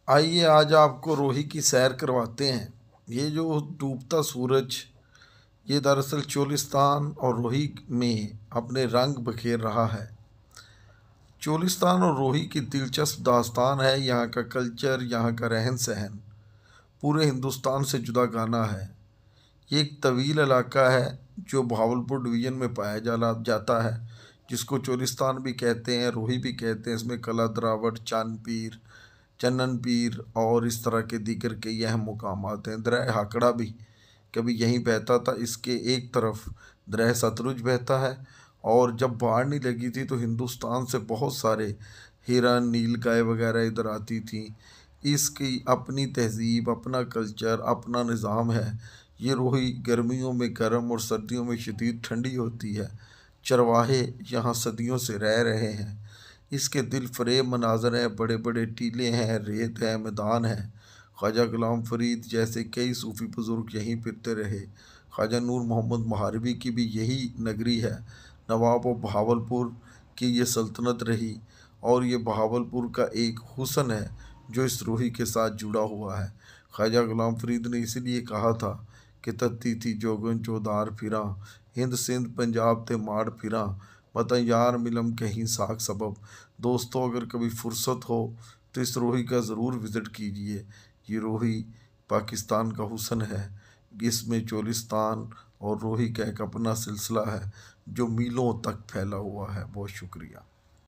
आइए आज आपको रोही की सैर करवाते हैं। ये जो डूबता सूरज, ये दरअसल चोलिस्तान और रोही में अपने रंग बखेर रहा है। चोलिस्तान और रोही की दिलचस्प दास्तान है। यहाँ का कल्चर, यहाँ का रहन सहन पूरे हिंदुस्तान से जुदा गाना है। ये एक तवील इलाका है जो भावलपुर डिवीज़न में पाया जाता है, जिसको चोलिस्तान भी कहते हैं, रोही भी कहते हैं। इसमें कला द्रावट, चांदपीर, चन्नन पीर और इस तरह के दीगर कई अहम मुकामात हैं। दरह हाकड़ा भी कभी यहीं बहता था। इसके एक तरफ दरह सतलुज बहता है, और जब बाढ़ नहीं लगी थी तो हिंदुस्तान से बहुत सारे हिरन, नीलगाय वगैरह इधर आती थी। इसकी अपनी तहजीब, अपना कल्चर, अपना निज़ाम है। ये रोही गर्मियों में गर्म और सर्दियों में शदीद ठंडी होती है। चरवाहे यहाँ सदियों से रह रहे हैं। इसके दिल फरेब मनाजर हैं, बड़े बड़े टीले हैं, रेत है, मैदान है। ख्वाजा गुलाम फरीद जैसे कई सूफ़ी बुज़ुर्ग यहीं फिरते रहे। ख्वाजा नूर मोहम्मद महारवी की भी यही नगरी है। नवाब और बहावलपुर की ये सल्तनत रही, और ये बहावलपुर का एक हुस्न है जो इस रूही के साथ जुड़ा हुआ है। ख्वाजा गुलाम फरीद ने इसलिए कहा था कि तत्ती थी जोगन चौधार फिरा, हिंद सिंध पंजाब ते माड़ फिरा, बता यार मिलम कहीं साख सबब। दोस्तों, अगर कभी फुर्सत हो तो इस रोही का ज़रूर विज़िट कीजिए। ये रोही पाकिस्तान का हुस्न है। इसमें चोलिस्तान और रोही का एक अपना सिलसिला है जो मीलों तक फैला हुआ है। बहुत शुक्रिया।